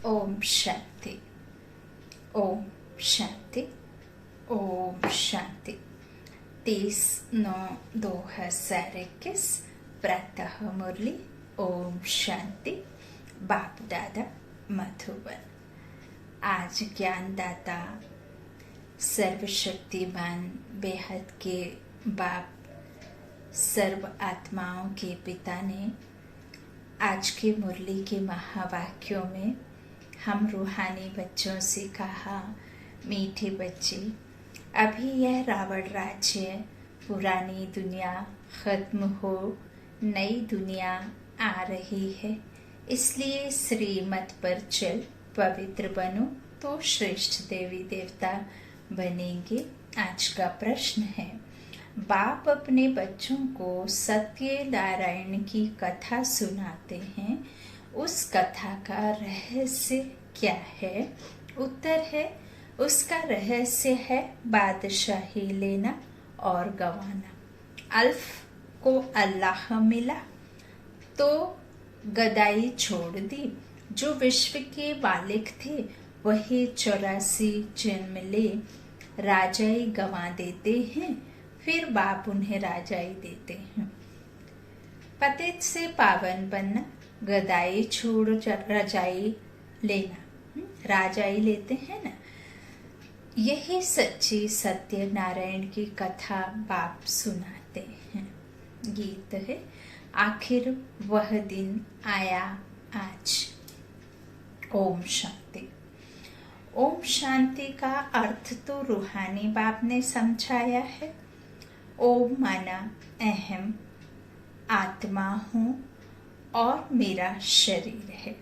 ओम शांति। ओम शांति। ओम शांति। 30/9/2021 प्रातः मुरली। ओम शांति। बाप दादा मधुबन। आज ज्ञानदाता सर्वशक्तिमान बेहद के बाप सर्व आत्माओं के पिता ने आज की मुरली के महावाक्यों में हम रूहानी बच्चों से कहा, मीठे बच्चे, अभी यह रावण राज्य पुरानी दुनिया खत्म हो नई दुनिया आ रही है, इसलिए श्रीमत पर चल पवित्र बनो तो श्रेष्ठ देवी देवता बनेंगे। आज का प्रश्न है, बाप अपने बच्चों को सत्य नारायण की कथा सुनाते हैं, उस कथा का रहस्य क्या है? उत्तर है, उसका रहस्य है बादशाही लेना और गंवाना। अल्फ को अल्लाह मिला तो गदाई छोड़ दी। जो विश्व के मालिक थे वही 84 जन्म ले राजाई गंवा देते हैं, फिर बाप उन्हें राजाई देते हैं। पतित से पावन बनना, गदाई छोड़ रजाई लेना, राजाई लेते हैं ना। यही सच्ची सत्य नारायण की कथा बाप सुनाते हैं। गीत है, आखिर वह दिन आया आज। ओम शांति। ओम शांति का अर्थ तो रूहानी बाप ने समझाया है। ओम माना अहम आत्मा हूँ और मेरा शरीर है।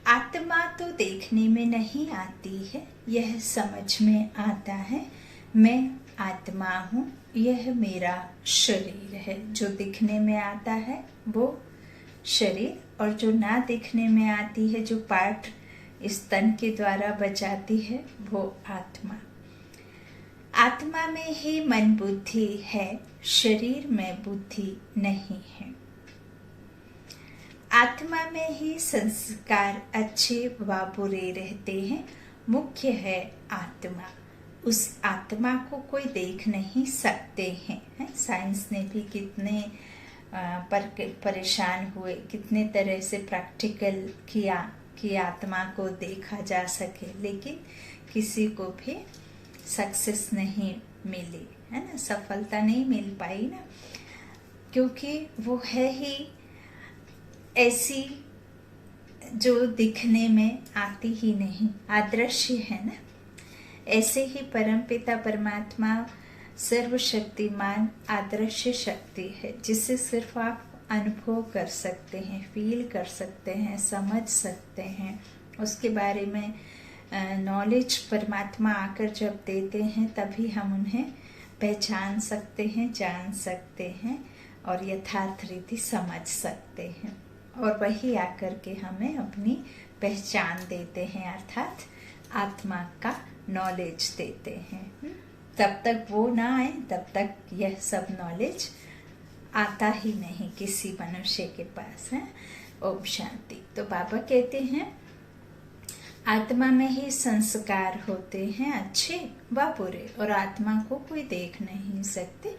आत्मा तो देखने में नहीं आती है, यह समझ में आता है मैं आत्मा हूँ, यह मेरा शरीर है। जो दिखने में आता है वो शरीर, और जो ना दिखने में आती है, जो पार्ट इस तन के द्वारा बजाती है, वो आत्मा। आत्मा में ही मन बुद्धि है, शरीर में बुद्धि नहीं है। आत्मा में ही संस्कार अच्छे व बुरे रहते हैं, मुख्य है आत्मा। उस आत्मा को कोई देख नहीं सकते हैं। साइंस ने भी कितने परेशान हुए, कितने तरह से प्रैक्टिकल किया कि आत्मा को देखा जा सके, लेकिन किसी को भी सक्सेस नहीं मिली, है ना, सफलता नहीं मिल पाई ना, क्योंकि वो है ही ऐसी जो दिखने में आती ही नहीं, अदृश्य है ना। ऐसे ही परमपिता परमात्मा सर्वशक्तिमान अदृश्य शक्ति है, जिसे सिर्फ आप अनुभव कर सकते हैं, फील कर सकते हैं, समझ सकते हैं। उसके बारे में नॉलेज परमात्मा आकर जब देते हैं तभी हम उन्हें पहचान सकते हैं, जान सकते हैं और यथार्थ रीति समझ सकते हैं। और वही आकर के हमें अपनी पहचान देते हैं, अर्थात आत्मा का नॉलेज देते हैं। तब तक वो ना आए तब तक यह सब नॉलेज आता ही नहीं किसी मनुष्य के पास है। ओम शांति। तो बाबा कहते हैं, आत्मा में ही संस्कार होते हैं अच्छे व बुरे, और आत्मा को कोई देख नहीं सकते।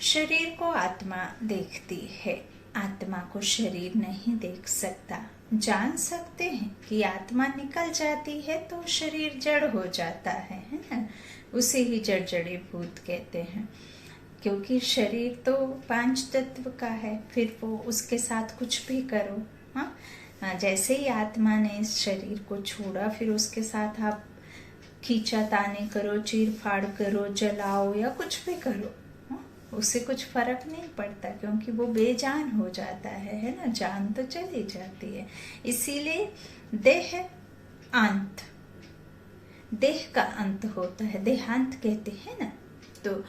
शरीर को आत्मा देखती है, आत्मा को शरीर नहीं देख सकता। जान सकते हैं कि आत्मा निकल जाती है तो शरीर जड़ हो जाता है ना, उसे ही जड़ जड़ी भूत कहते हैं, क्योंकि शरीर तो 5 तत्व का है, फिर वो उसके साथ कुछ भी करो। हाँ, जैसे ही आत्मा ने इस शरीर को छोड़ा, फिर उसके साथ आप खींचा ताने करो, चीर फाड़ करो, जलाओ या कुछ भी करो, उससे कुछ फर्क नहीं पड़ता, क्योंकि वो बेजान हो जाता है ना, जान तो चली जाती है। इसीलिए देह अंत, देह का अंत होता है, देहांत कहते हैं ना। तो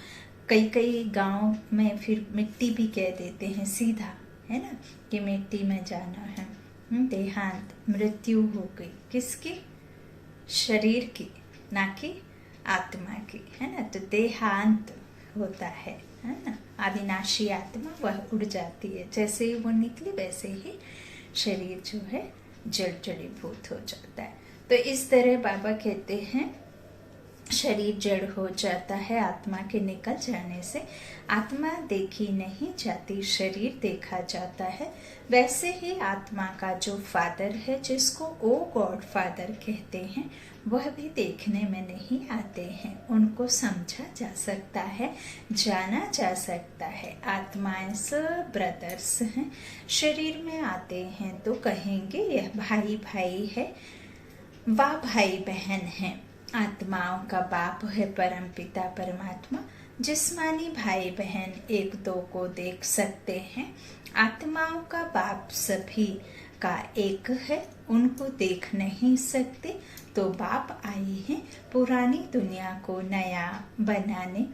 कई गांव में फिर मिट्टी भी कह देते हैं सीधा, है ना, कि मिट्टी में जाना है। देहांत, मृत्यु हो गई, किसकी? शरीर की, ना कि आत्मा की, है ना। तो देहांत होता है ना, अविनाशी आत्मा वह उड़ जाती है। जैसे ही वो निकली वैसे ही शरीर जो है जड़ीभूत हो जाता है। तो इस तरह बाबा कहते हैं शरीर जड़ हो जाता है आत्मा के निकल जाने से। आत्मा देखी नहीं जाती, शरीर देखा जाता है। वैसे ही आत्मा का जो फादर है, जिसको ओ गॉड फादर कहते हैं, वह भी देखने में नहीं आते हैं। उनको समझा जा सकता है, जाना जा सकता है। आत्माएं सब ब्रदर्स हैं। शरीर में आते हैं तो कहेंगे यह भाई भाई है, वह भाई बहन है। आत्माओं का बाप है परम पिता परमात्मा। जिस्मानी भाई बहन एक दो को देख सकते हैं। आत्माओं का बाप सभी का एक है, उनको देख नहीं सकते। तो बाप आए हैं पुरानी दुनिया को नया बनाने।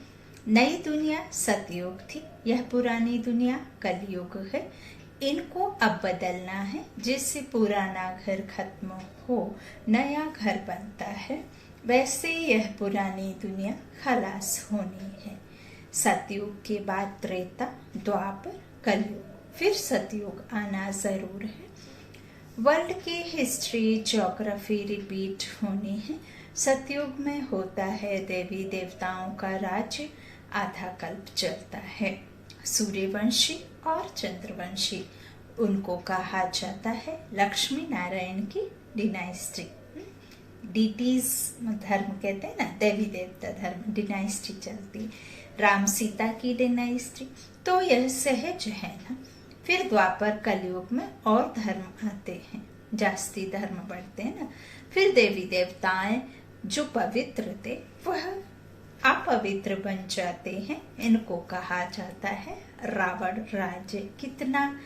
नई दुनिया सतयुग थी, यह पुरानी दुनिया कलयुग है। इनको अब बदलना है, जिससे पुराना घर खत्म हो नया घर बनता है। वैसे यह पुरानी दुनिया खलास होनी है। सतयुग के बाद त्रेता, द्वापर, कलयुग, फिर सतयुग आना जरूर है। वर्ल्ड की हिस्ट्री ज्योग्राफी रिपीट होनी है। सतयुग में होता है देवी देवताओं का राज्य, आधा कल्प चलता है। सूर्यवंशी और चंद्रवंशी, उनको कहा जाता है लक्ष्मी नारायण की डिनाइस्टी। डीटीज धर्म कहते हैं ना, देवी देवता धर्म डिनाइस्टी चलती। राम सीता की डिनाइस्टी, तो यह सहज है ना। फिर द्वापर कलयुग में और धर्म आते हैं, जास्ती धर्म बढ़ते हैं ना। फिर देवी देवताएं जो पवित्र थे वह अपवित्र बन जाते हैं। इनको कहा जाता है रावण राज्य। कितना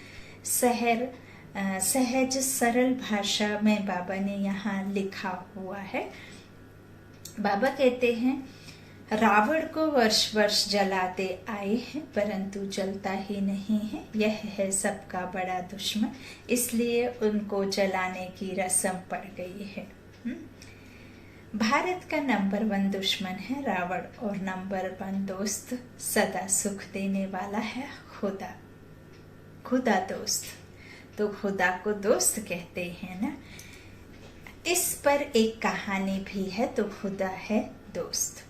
सहज सरल भाषा में बाबा ने यहाँ लिखा हुआ है। बाबा कहते हैं रावण को वर्ष वर्ष जलाते आए हैं, परंतु जलता ही नहीं है। यह है सबका बड़ा दुश्मन, इसलिए उनको जलाने की रस्म पड़ गई है। भारत का नंबर 1 दुश्मन है रावण, और नंबर 1 दोस्त सदा सुख देने वाला है खुदा। खुदा दोस्त, तो खुदा को दोस्त कहते हैं ना। इस पर एक कहानी भी है। तो खुदा है दोस्त,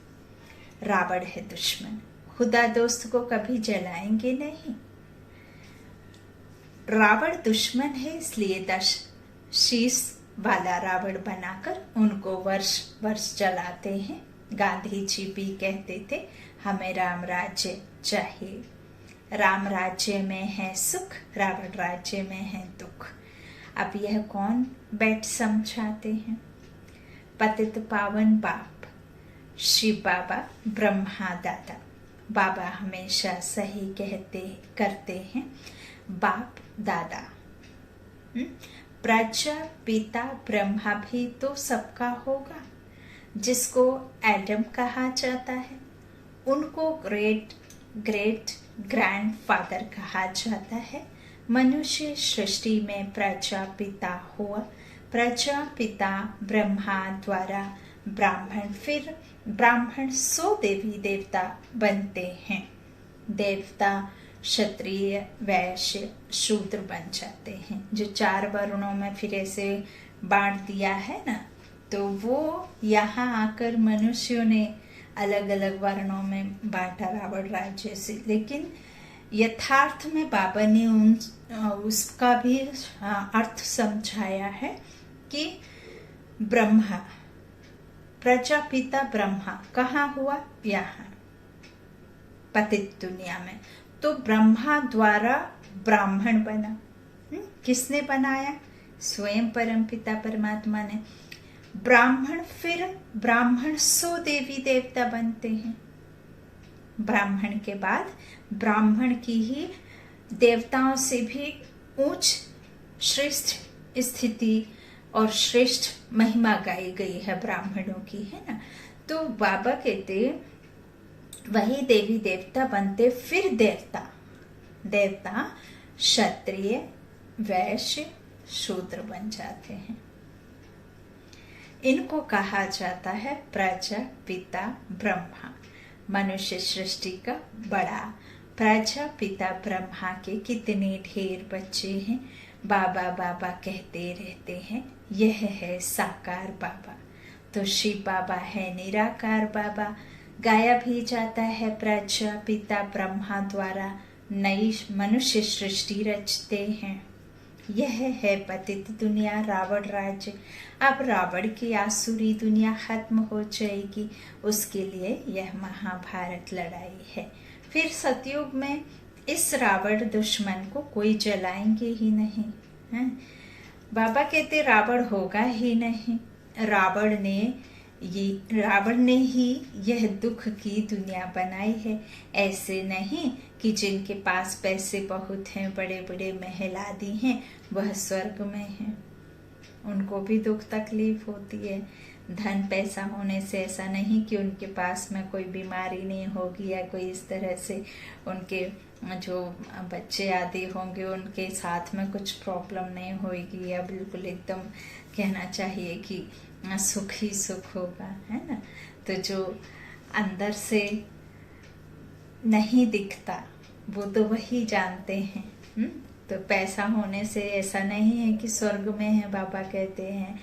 रावण है दुश्मन। खुदा दोस्त को कभी जलाएंगे नहीं। रावण दुश्मन है, इसलिए 10 शीश वाला रावण बनाकर उनको वर्ष वर्ष जलाते हैं। गांधी जी भी कहते थे हमें राम राज्य चाहिए। राम राज्य में है सुख, रावण राज्य में है दुख। अब यह कौन बैठ समझाते हैं? पतित पावन बाप शिव बाबा, ब्रह्मा दादा। बाबा हमेशा सही करते हैं। बाप दादा, प्रजा पिता ब्रह्मा भी तो सबका होगा। जिसको एडम कहा जाता है, उनको ग्रेट ग्रेट ग्रैंड फादर कहा जाता है। मनुष्य सृष्टि में प्रजापिता हुआ। प्रजापिता ब्रह्मा द्वारा ब्राह्मण, फिर ब्राह्मण 100 देवी देवता बनते हैं। देवता क्षत्रिय वैश्य शूद्र बन जाते हैं। जो 4 वर्णों में फिर ऐसे बांट दिया है ना, तो वो यहाँ आकर मनुष्यों ने अलग अलग वर्णों में बांटा रावण राज्य से। लेकिन यथार्थ में बाबा ने उसका भी अर्थ समझाया है कि ब्रह्मा, प्रजापिता ब्रह्मा कहाँ हुआ? यहाँ पतित दुनिया में। तो ब्रह्मा द्वारा ब्राह्मण बना। किसने बनाया? स्वयं परमपिता परमात्मा ने। ब्राह्मण, फिर ब्राह्मण 100 देवी देवता बनते हैं। ब्राह्मण के बाद ब्राह्मण की ही देवताओं से भी ऊंच श्रेष्ठ स्थिति और श्रेष्ठ महिमा गाई गई है ब्राह्मणों की, है ना। तो बाबा कहते वही देवी देवता बनते। फिर देवता क्षत्रिय वैश्य शूद्र बन जाते हैं। इनको कहा जाता है प्रजापिता ब्रह्मा। मनुष्य सृष्टि का बड़ा प्रजापिता ब्रह्मा के कितने ढेर बच्चे हैं। बाबा बाबा कहते रहते हैं, यह है साकार बाबा। तो शिव बाबा है निराकार बाबा। गाया भी जाता है, प्रजापिता ब्रह्मा द्वारा नई मनुष्य सृष्टि रचते हैं। यह है पतित दुनिया, रावण राज्य। अब रावण की आसुरी दुनिया खत्म हो जाएगी, उसके लिए यह महाभारत लड़ाई है। फिर सतयुग में इस रावण दुश्मन को कोई जलाएंगे ही नहीं है। बाबा कहते रावण होगा ही नहीं। रावण ने ही यह दुख की दुनिया बनाई है। ऐसे नहीं कि जिनके पास पैसे बहुत हैं, बड़े बड़े महल आदि हैं, वह स्वर्ग में हैं। उनको भी दुख तकलीफ होती है। धन पैसा होने से ऐसा नहीं कि उनके पास में कोई बीमारी नहीं होगी या कोई इस तरह से उनके जो बच्चे आदि होंगे उनके साथ में कुछ प्रॉब्लम नहीं होगी, या बिल्कुल एकदम कहना चाहिए कि सुख ही सुख होगा, है ना। तो जो अंदर से नहीं दिखता वो तो वही जानते हैं। तो पैसा होने से ऐसा नहीं है कि स्वर्ग में है, बाबा कहते हैं।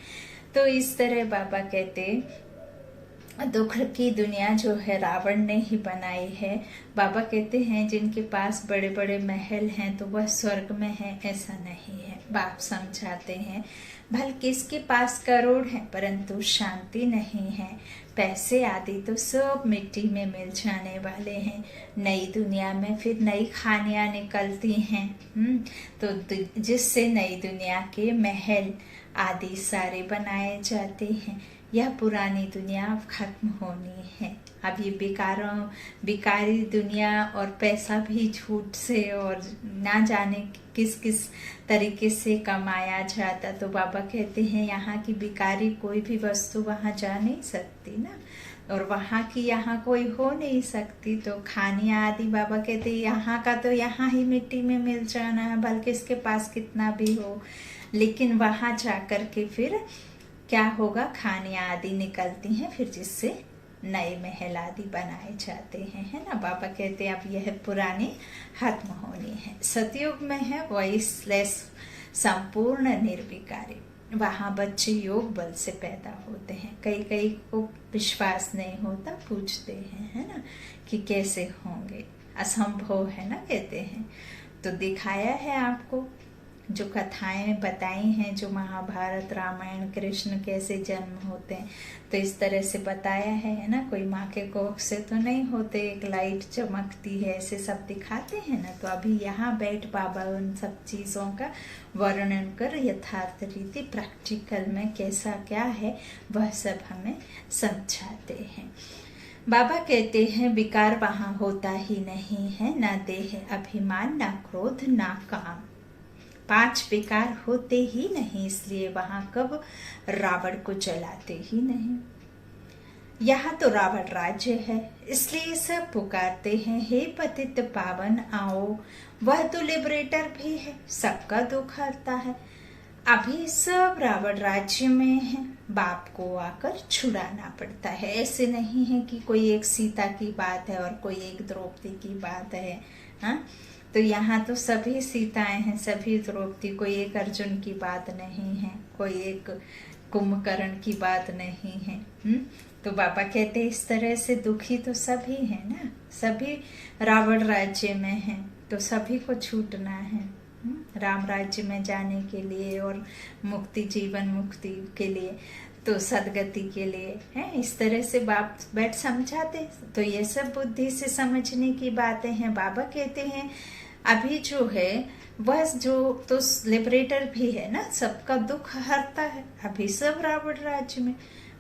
तो इस तरह बाबा कहते दुख की दुनिया जो है रावण ने ही बनाई है। बाबा कहते हैं जिनके पास बड़े बड़े महल हैं तो वह स्वर्ग में है, ऐसा नहीं है। बाप समझाते हैं भले किसके पास करोड़ हैं परंतु शांति नहीं है। पैसे आदि तो सब मिट्टी में मिल जाने वाले हैं। नई दुनिया में फिर नई खानियां निकलती हैं, तो जिससे नई दुनिया के महल आदि सारे बनाए जाते हैं। यह पुरानी दुनिया अब खत्म होनी है। अब ये बिकारी दुनिया और पैसा भी झूठ से और ना जाने किस किस तरीके से कमाया जाता। तो बाबा कहते हैं यहाँ की बिकारी कोई भी वस्तु वहाँ जा नहीं सकती ना, और वहाँ की यहाँ कोई हो नहीं सकती। तो खानियाँ आदि बाबा कहते हैं यहाँ का तो यहाँ ही मिट्टी में मिल जाना है, बल्कि इसके पास कितना भी हो। लेकिन वहाँ जाकर के फिर क्या होगा, खानियाँ आदि निकलती हैं फिर जिससे नए महल आदि बनाए जाते हैं, है ना। बाबा कहते हैं अब यह पुरानी खत्म होनी है। सतयुग में है वॉइसलेस संपूर्ण निर्विकारी। वहाँ बच्चे योग बल से पैदा होते हैं। कई को विश्वास नहीं होता, पूछते हैं, है ना, कि कैसे होंगे, असंभव है ना, कहते हैं। तो दिखाया है आपको जो कथाएं बताई हैं, जो महाभारत रामायण कृष्ण कैसे जन्म होते हैं, तो इस तरह से बताया है ना। कोई माँ के कोख से तो नहीं होते, एक लाइट चमकती है, ऐसे सब दिखाते हैं ना। तो अभी यहाँ बैठ बाबा उन सब चीज़ों का वर्णन कर यथार्थ रीति प्रैक्टिकल में कैसा क्या है वह सब हमें समझाते हैं। बाबा कहते हैं विकार वहाँ होता ही नहीं है, ना देह अभिमान, ना क्रोध, ना काम। 5 विकार होते ही नहीं, इसलिए वहां कब रावण को जलाते ही नहीं। यहाँ तो रावण राज्य है, इसलिए सब पुकारते हैं हे पतित पावन आओ। वह तो लिबरेटर भी है, सबका दुख हरता है। अभी सब रावण राज्य में है, बाप को आकर छुड़ाना पड़ता है। ऐसे नहीं है कि कोई एक सीता की बात है और कोई एक द्रौपदी की बात है, हाँ। तो यहाँ तो सभी सीताएं हैं, सभी द्रौपदी, कोई एक अर्जुन की बात नहीं है, कोई एक कुंभकर्ण की बात नहीं है। तो बाबा कहते इस तरह से दुखी तो सभी है ना, सभी रावण राज्य में हैं, तो सभी को छूटना है राम राज्य में जाने के लिए और मुक्ति, जीवन मुक्ति के लिए, तो सदगति के लिए है। इस तरह से बाप बैठ समझाते। तो ये सब बुद्धि से समझने की बातें हैं। बाबा कहते हैं अभी जो है वह जो तो लिबरेटर भी है ना, सबका दुख हरता है। अभी सब रावण राज्य में,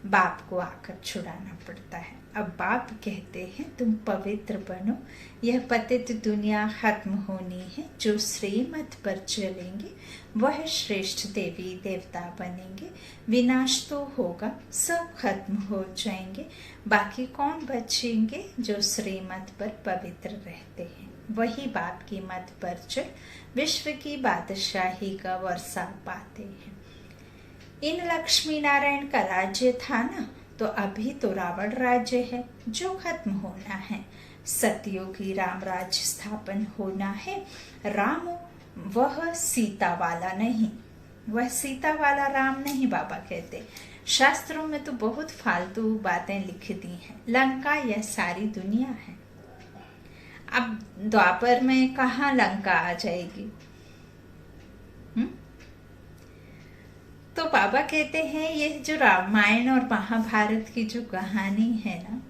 बाप को आकर छुड़ाना पड़ता है। अब बाप कहते हैं तुम पवित्र बनो, यह पतित दुनिया खत्म होनी है। जो श्रीमत पर चलेंगे वह श्रेष्ठ देवी देवता बनेंगे। विनाश तो होगा, सब खत्म हो जाएंगे, बाकी कौन बचेंगे? जो श्रीमत पर पवित्र रहते हैं वही बाप की मत पर चल विश्व की बादशाही का वर्षा पाते हैं। इन लक्ष्मी नारायण का राज्य था ना, तो अभी तो रावण राज्य है जो खत्म होना है। सतयुगी राम राज्य स्थापन होना है। रामो वह सीता वाला नहीं, वह सीता वाला राम नहीं। बाबा कहते शास्त्रों में तो बहुत फालतू बातें लिख दी हैं। लंका यह सारी दुनिया है। अब द्वापर में कहाँ लंका आ जाएगी? तो बाबा कहते हैं ये जो रामायण और महाभारत की जो कहानी है ना,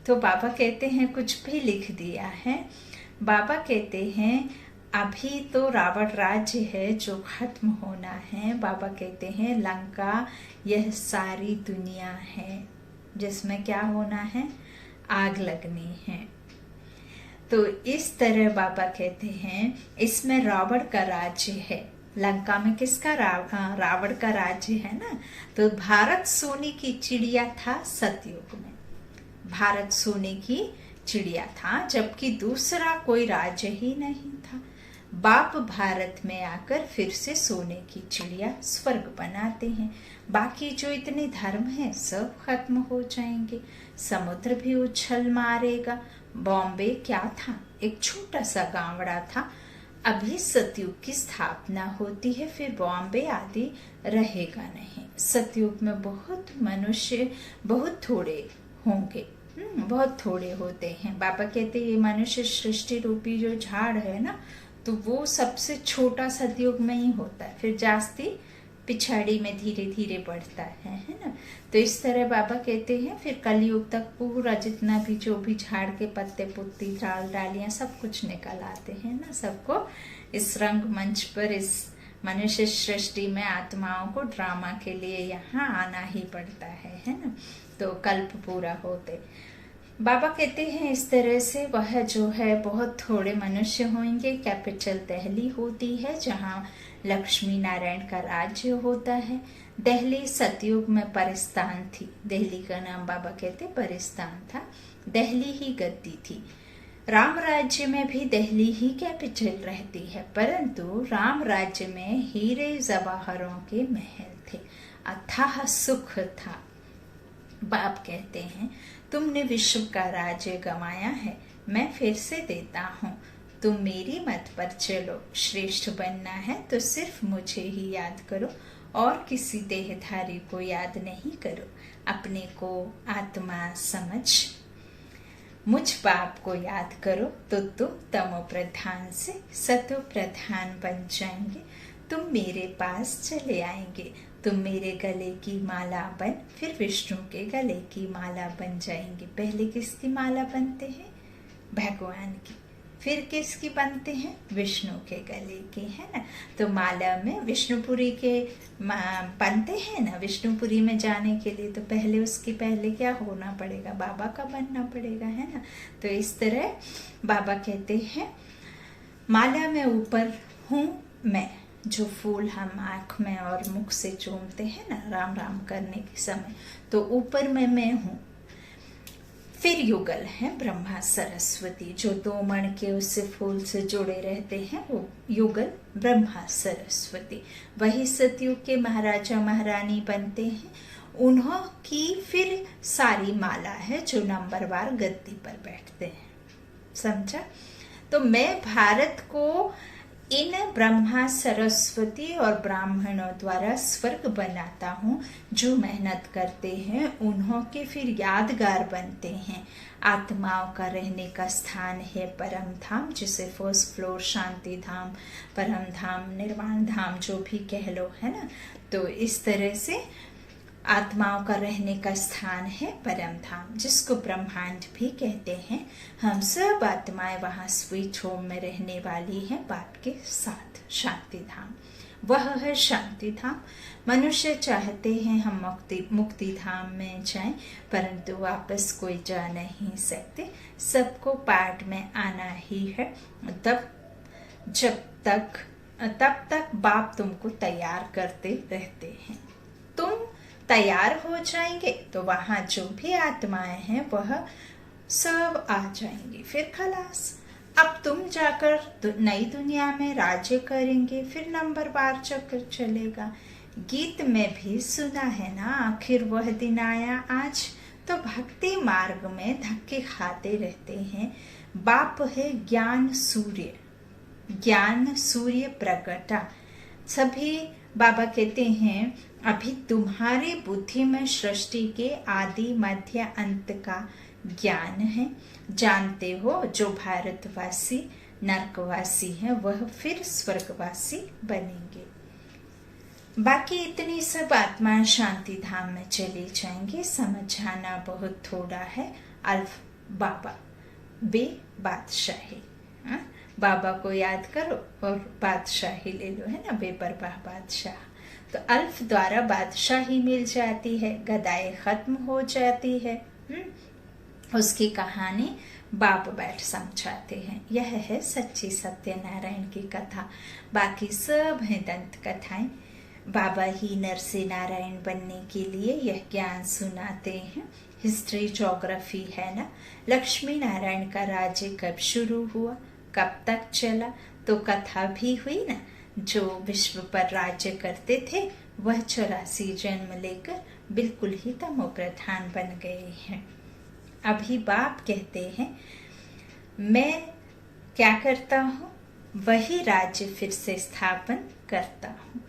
तो बाबा कहते हैं कुछ भी लिख दिया है। बाबा कहते हैं अभी तो रावण राज्य है जो खत्म होना है। बाबा कहते हैं लंका यह सारी दुनिया है जिसमें क्या होना है, आग लगनी है। तो इस तरह बाबा कहते हैं इसमें रावण का राज्य है। लंका में किसका रावण का राज्य है ना। तो भारत सोने की चिड़िया था सतयुग में, भारत सोने की चिड़िया था, जबकि दूसरा कोई राज्य ही नहीं था। बाप भारत में आकर फिर से सोने की चिड़िया स्वर्ग बनाते हैं। बाकी जो इतने धर्म हैं सब खत्म हो जाएंगे, समुद्र भी उछल मारेगा। बॉम्बे क्या था, एक छोटा सा गांवड़ा था। अभी सतयुग की स्थापना होती है, फिर बॉम्बे आदि रहेगा नहीं। सतयुग में बहुत मनुष्य बहुत थोड़े होंगे, बहुत थोड़े होते हैं। बाबा कहते ये मनुष्य सृष्टि रूपी जो झाड़ है ना, तो वो सबसे छोटा सतयुग में ही होता है, फिर जास्ती पिछाड़ी में धीरे धीरे बढ़ता है ना। तो इस तरह बाबा कहते हैं फिर कलयुग तक पूरा जितना भी जो भी झाड़ के पत्ते पुत्ती डाल डालियां सब कुछ निकल आते हैं ना। सबको इस रंग मंच पर, इस मनुष्य सृष्टि में आत्माओं को ड्रामा के लिए यहाँ आना ही पड़ता है ना। तो कल्प पूरा होते बाबा कहते हैं इस तरह से वह जो है बहुत थोड़े मनुष्य होंगे। कैपिटल दिल्ली होती है जहाँ लक्ष्मी नारायण का राज्य होता है। दिल्ली सतयुग में परिस्तान थी, दिल्ली का नाम बाबा कहते परिस्तान था, दिल्ली ही गद्दी थी। राम राज्य में भी दिल्ली ही कैपिटल रहती है, परंतु राम राज्य में हीरे जवाहरों के महल थे, अथाह सुख था। बाप कहते हैं तुमने विश्व का राज्य गंवाया है, मैं फिर से देता हूँ, तुम मेरी मत पर चलो। श्रेष्ठ बनना है तो सिर्फ मुझे ही याद करो और किसी देहधारी को याद नहीं करो। अपने को आत्मा समझ मुझ बाप को याद करो तो तुम तमो प्रधान से सतो प्रधान बन जाएंगे। तुम मेरे पास चले आएंगे, तुम मेरे गले की माला बन फिर विष्णु के गले की माला बन जाएंगे। पहले किसकी माला बनते हैं? भगवान की। फिर किसकी बनते हैं? विष्णु के गले की, है ना। तो माला में विष्णुपुरी के बनते हैं ना। विष्णुपुरी में जाने के लिए तो पहले उसकी पहले क्या होना पड़ेगा? बाबा का बनना पड़ेगा, है ना। तो इस तरह बाबा कहते हैं माला में ऊपर हूँ मैं। जो फूल हम आँख में और मुख से चूमते हैं ना राम राम करने के समय, तो ऊपर में मैं हूँ। फिर युगल है ब्रह्मा सरस्वती, जो दो मण के उससे फूल से जुड़े रहते हैं, वो युगल ब्रह्मा सरस्वती। वही सतयुग के महाराजा महारानी बनते हैं। उन्हों की फिर सारी माला है जो नंबरवार गद्दी पर बैठते हैं। समझा? तो मैं भारत को इन ब्रह्मा सरस्वती और ब्राह्मणों द्वारा स्वर्ग बनाता हूँ। जो मेहनत करते हैं उन्हों के फिर यादगार बनते हैं। आत्माओं का रहने का स्थान है परम धाम, जिसे फर्स्ट फ्लोर शांति धाम, परम धाम, निर्वाण धाम जो भी कह लो, है ना। तो इस तरह से आत्माओं का रहने का स्थान है परम धाम, जिसको ब्रह्मांड भी कहते हैं। हम सब आत्माएं वहाँ स्वीट होम में रहने वाली हैं बाप के साथ। शांति धाम वह है शांति धाम। मनुष्य चाहते हैं हम मुक्ति धाम में जाएं, परंतु वापस कोई जा नहीं सकते। सबको पार्ट में आना ही है। तब तक बाप तुमको तैयार करते रहते हैं। तुम तैयार हो जाएंगे तो वहां जो भी आत्माएं हैं वह सब आ जाएंगी, फिर खलास। अब तुम जाकर नई दुनिया में राज्य करेंगे, फिर नंबरवार चक्कर चलेगा। गीत में भी सुना है ना, आखिर वह दिन आया आज। तो भक्ति मार्ग में धक्के खाते रहते हैं। बाप है ज्ञान सूर्य, ज्ञान सूर्य प्रगटा। सभी बाबा कहते हैं अभी तुम्हारी बुद्धि में सृष्टि के आदि मध्य अंत का ज्ञान है। जानते हो जो भारतवासी नरकवासी है वह फिर स्वर्गवासी बनेंगे। बाकी इतनी सब आत्मा शांति धाम में चले जाएंगे। समझाना बहुत थोड़ा है। अल्फ बाबा बे बादशाही। बाबा को याद करो और बादशाही ले लो, है ना, बेपरवाह बादशाह। तो अल्फ द्वारा बादशाही मिल जाती है, गदाएं खत्म हो जाती है। उसकी कहानी बाप बैठ समझाते हैं। यह है सच्ची सत्यनारायण की कथा। बाकी सब है दंत कथाएं। बाबा ही नर से नारायण बनने के लिए यह ज्ञान सुनाते हैं। हिस्ट्री ज्योग्राफी है ना। लक्ष्मी नारायण का राज्य कब शुरू हुआ, कब तक चला, तो कथा भी हुई ना। जो विश्व पर राज्य करते थे वह 84 जन्म लेकर बिल्कुल ही तमो प्रधान बन गए हैं। अभी बाप कहते हैं मैं क्या करता हूँ, वही राज्य फिर से स्थापन करता हूँ।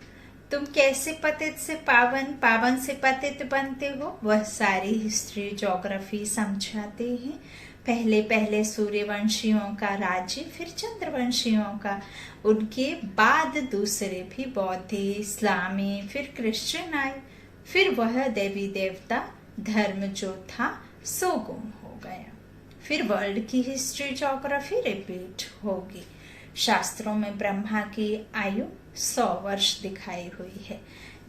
तुम कैसे पतित से पावन, पावन से पतित बनते हो, वह सारी हिस्ट्री ज्योग्राफी समझाते हैं। पहले पहले सूर्यवंशियों का राज्य, फिर चंद्रवंशियों का, उनके बाद दूसरे भी बौद्ध, इस्लामी, फिर क्रिश्चियन आए। फिर वह देवी देवता धर्म जो था सो गुम हो गया। फिर वर्ल्ड की हिस्ट्री ज्योग्राफी रिपीट होगी। शास्त्रों में ब्रह्मा की आयु 100 वर्ष दिखाई हुई है।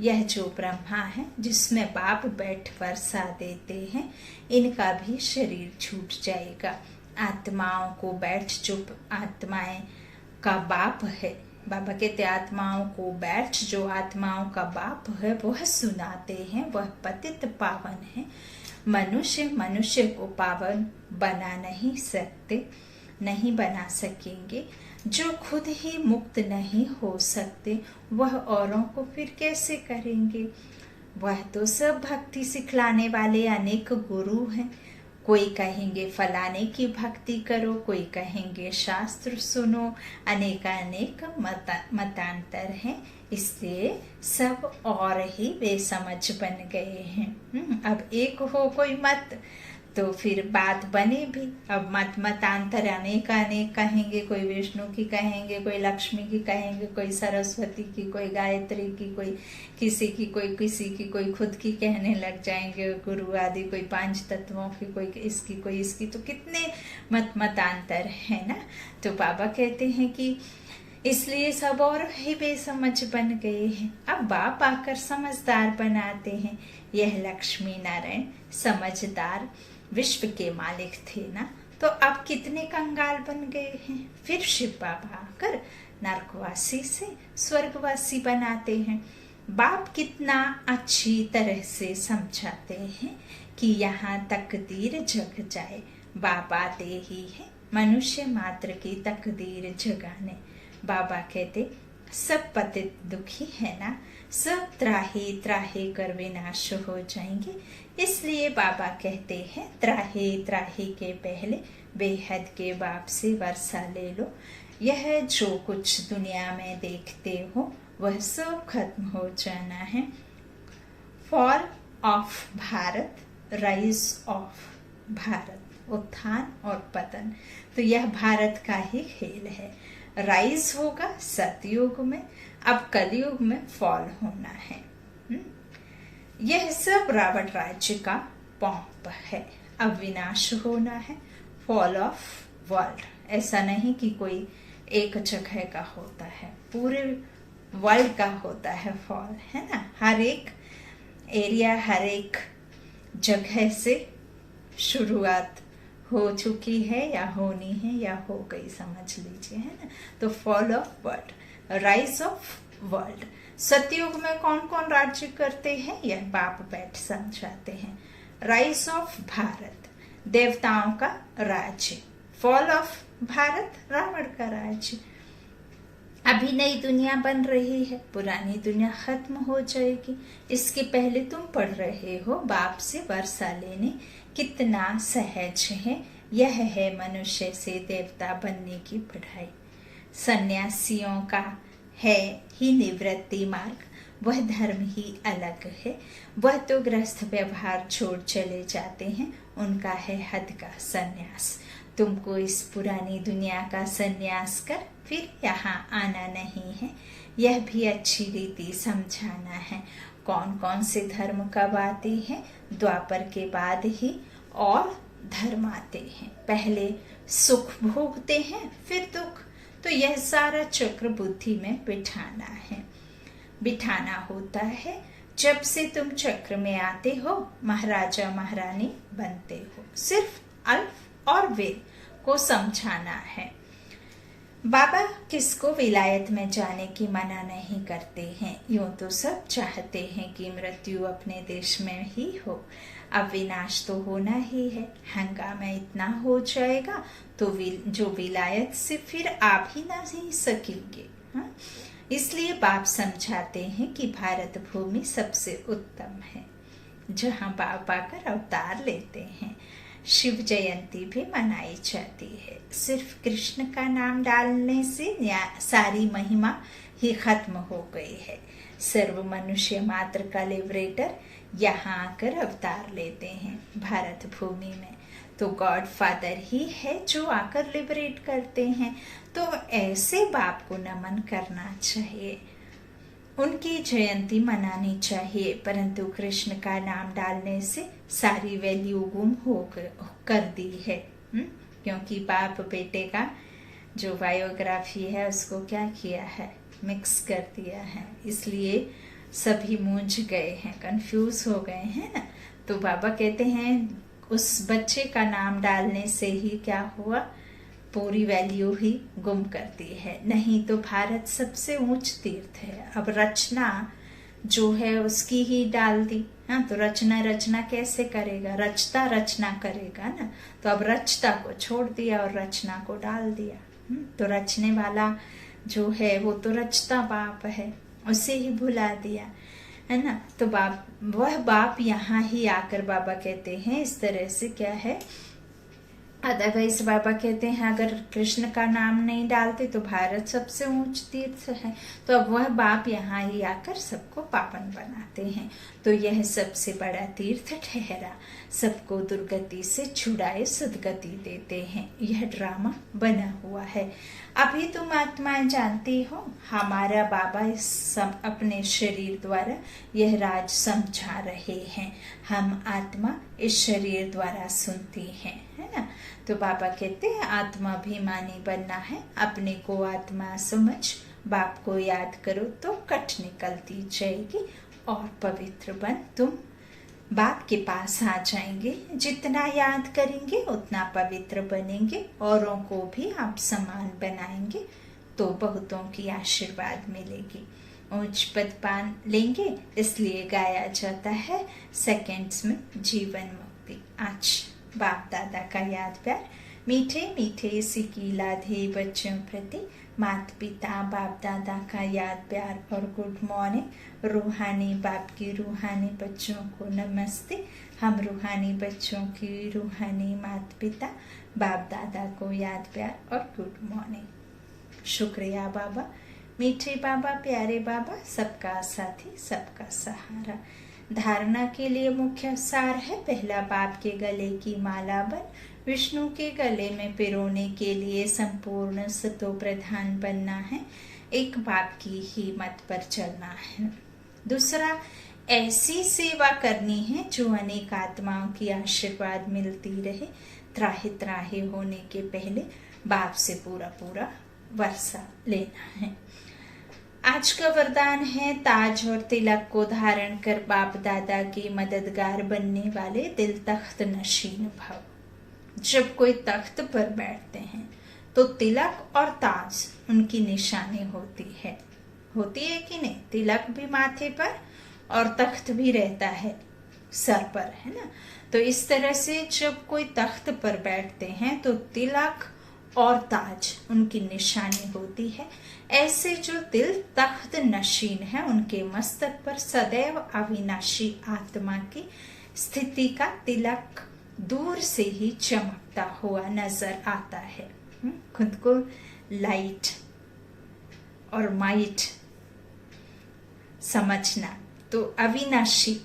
यह जो ब्रह्मा है जिसमें बाप बैठ वर्षा देते हैं, इनका भी शरीर छूट जाएगा। आत्माओं को बैठ जो आत्माएं का बाप है, बाबा कहते आत्माओं को बैठ जो आत्माओं का बाप है वह सुनाते हैं। वह पतित पावन है। मनुष्य को पावन बना नहीं सकते, नहीं बना सकेंगे। जो खुद ही मुक्त नहीं हो सकते वह औरों को फिर कैसे करेंगे। वह तो सब भक्ति सिखलाने वाले अनेक गुरु हैं। कोई कहेंगे फलाने की भक्ति करो, कोई कहेंगे शास्त्र सुनो, अनेक मतांतर हैं। इसलिए सब और ही बेसमझ बन गए हैं। अब एक हो कोई मत तो फिर बात बने भी। अब मतांतर अनेक कहेंगे। कोई विष्णु की कहेंगे, कोई लक्ष्मी की कहेंगे, कोई सरस्वती की, कोई गायत्री की, कोई किसी की, कोई किसी की, कोई खुद की कहने लग जाएंगे गुरु आदि, कोई 5 तत्वों की, कोई इसकी, कोई इसकी। तो कितने मतांतर है ना। तो बाबा कहते हैं कि इसलिए सब और ही बेसमझ बन गए हैं। अब बाप आकर समझदार बनाते हैं। यह लक्ष्मी नारायण समझदार विश्व के मालिक थे ना, तो अब कितने कंगाल बन गए हैं। फिर शिव बाबा आकर नरकवासी से स्वर्गवासी बनाते हैं। बाप कितना अच्छी तरह से समझाते हैं कि यहाँ तकदीर जग जाए। बाप आते ही है मनुष्य मात्र की तकदीर जगाने। बाबा कहते सब पतित दुखी है ना, सब त्राही त्राही कर विनाश हो जाएंगे। इसलिए बाबा कहते हैं त्राही त्राही के पहले बेहद के बाप से वर्षा ले लो। यह जो कुछ दुनिया में देखते हो वह सब खत्म हो जाना है। Fall of Bharat, rise of Bharat, उत्थान और पतन। तो यह भारत का ही खेल है। राइज होगा सतयुग में, अब कलयुग में फॉल होना है। यह सब रावण राज्य का पॉम्प है। अब विनाश होना है। फॉल ऑफ वर्ल्ड, ऐसा नहीं कि कोई एक जगह का होता है, पूरे वर्ल्ड का होता है फॉल, है ना। हर एक एरिया, हर एक जगह से शुरुआत हो चुकी है या होनी है या हो गई, समझ लीजिए, है ना। तो fall of world, rise of world. सतयुग में कौन कौन राज्य करते हैं यह बाप बैठ समझाते हैं। राइज ऑफ भारत, देवताओं का राज्य। फॉल ऑफ भारत, रावण का राज्य। अभी नई दुनिया बन रही है, पुरानी दुनिया खत्म हो जाएगी। इसके पहले तुम पढ़ रहे हो बाप से वर्षा लेने, कितना सहज है। यह है मनुष्य से देवता बनने की पढ़ाई। सन्यासियों का है ही निवृत्ति मार्ग, वह धर्म ही अलग है। वह तो गृहस्थ व्यवहार छोड़ चले जाते हैं, उनका है हद का सन्यास। तुमको इस पुरानी दुनिया का सन्यास कर फिर यहाँ आना नहीं है, यह भी अच्छी रीति समझाना है। कौन कौन से धर्म कब आते हैं? द्वापर के बाद ही और धर्म आते हैं। पहले सुख भोगते हैं फिर दुख। तो यह सारा चक्र बुद्धि में बिठाना होता है। जब से तुम चक्र में आते हो, महाराजा महारानी बनते हो। सिर्फ अल्फ और वेद को समझाना है। बाबा किसको विलायत में जाने की मना नहीं करते हैं। यूं तो सब चाहते हैं कि मृत्यु अपने देश में ही हो। अब विनाश तो होना ही है। हंगामा इतना हो जाएगा तो जो विलायत से फिर आप ही नहीं सकेंगे। हाँ? इसलिए बाप समझाते हैं कि भारत भूमि सबसे उत्तम है, जहाँ बाप आकर अवतार लेते हैं। शिव जयंती भी मनाई जाती है। सिर्फ कृष्ण का नाम डालने से सारी महिमा ही खत्म हो गई है। सर्व मनुष्य मात्र का लिबरेटर यहाँ आकर अवतार लेते हैं भारत भूमि में। तो गॉड फादर ही है जो आकर लिबरेट करते हैं। तो ऐसे बाप को नमन करना चाहिए, उनकी जयंती मनानी चाहिए। परंतु कृष्ण का नाम डालने से सारी वैल्यू गुम कर दी है। क्योंकि बाप बेटे का जो बायोग्राफी है उसको क्या किया है, मिक्स कर दिया है। इसलिए सभी मूंझ गए हैं, कंफ्यूज हो गए हैं ना। तो बाबा कहते हैं उस बच्चे का नाम डालने से ही क्या हुआ, पूरी वैल्यू ही गुम कर दी है। नहीं तो भारत सबसे ऊंच तीर्थ है। अब रचना जो है उसकी ही डाल दी। हाँ, तो रचना कैसे करेगा? रचता रचना करेगा ना। तो अब रचता को छोड़ दिया और रचना को डाल दिया। तो रचने वाला जो है वो तो रचता बाप है, उसे ही भुला दिया है ना। तो वह बाप यहाँ ही आकर बाबा कहते हैं इस तरह से क्या है। अदरवाइज बाबा कहते हैं अगर कृष्ण का नाम नहीं डालते तो भारत सबसे ऊंच तीर्थ है। तो अब वह बाप यहाँ ही आकर सबको पावन बनाते हैं। तो यह सबसे बड़ा तीर्थ ठहरा, सबको दुर्गति से छुड़ाए सदगति देते हैं। यह ड्रामा बना हुआ है। अभी तुम आत्माएं जानती हो, हमारा बाबा अपने शरीर द्वारा यह राज समझा रहे हैं। हम आत्मा इस शरीर द्वारा सुनती हैं, है ना। तो बाबा कहते हैं आत्माभिमानी बनना है, अपने को आत्मा समझ बाप को याद करो तो कट निकलती जाएगी और पवित्र बन तुम बाप के पास आ जाएंगे। जितना याद करेंगे उतना पवित्र बनेंगे, औरों को भी आप समान बनाएंगे तो बहुतों की आशीर्वाद मिलेगी। ऊंच पद पान लेंगे, इसलिए गाया जाता है सेकंड्स में जीवन मुक्ति। आज बाप दादा का याद प्यार, मीठे मीठे सिकी लाधे बच्चों प्रति माता पिता बाप दादा का याद प्यार और गुड मॉर्निंग। रूहानी बाप की रूहानी बच्चों को नमस्ते। हम रूहानी बच्चों की रूहानी माता पिता बाप दादा को याद प्यार और गुड मॉर्निंग। शुक्रिया बाबा, मीठे बाबा, प्यारे बाबा, सबका साथी सबका सहारा। धारणा के लिए मुख्य सार है, पहला बाप के गले की माला बन विष्णु के गले में पिरोने के लिए संपूर्ण सतो प्रधान बनना है। एक बाप की ही मत पर चलना है। दूसरा, ऐसी सेवा करनी है जो अनेक आत्माओं की आशीर्वाद मिलती रहे। त्राहे त्राहे होने के पहले बाप से पूरा वर्षा लेना है। आज का वरदान है, ताज और तिलक को धारण कर बाप दादा के मददगार बनने वाले दिल तख्त नशीन भव। जब कोई तख्त पर बैठते हैं तो तिलक और ताज उनकी निशानी होती है कि नहीं? तिलक भी माथे पर और तख्त भी रहता है सर पर, है ना। तो इस तरह से जब कोई तख्त पर बैठते हैं तो तिलक और ताज उनकी निशानी होती है। ऐसे जो दिल तख्त नशीन है उनके मस्तक पर सदैव अविनाशी आत्मा की स्थिति का तिलक दूर से ही चमकता हुआ नजर आता है। खुद को लाइट और माइट समझना, तो अविनाशी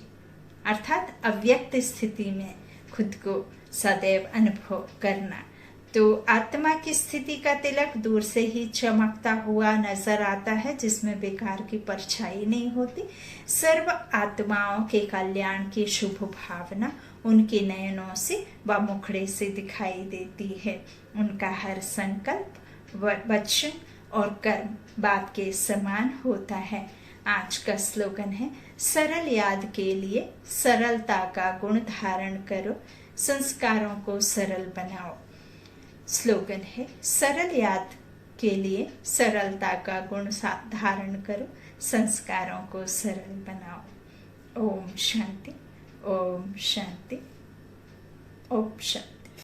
अर्थात अव्यक्त स्थिति में खुद को सदैव अनुभव करना। तो आत्मा की स्थिति का तिलक दूर से ही चमकता हुआ नजर आता है, जिसमें बेकार की परछाई नहीं होती। सर्व आत्माओं के कल्याण की शुभ भावना उनके नयनों से व मुखड़े से दिखाई देती है। उनका हर संकल्प वचन और कर्म बात के समान होता है। आज का स्लोगन है, सरल याद के लिए सरलता का गुण धारण करो, संस्कारों को सरल बनाओ। स्लोगन है, सरल याद के लिए सरलता का गुण धारण करो, संस्कारों को सरल बनाओ। ओम शांति, ओम शांति, ओम शांति।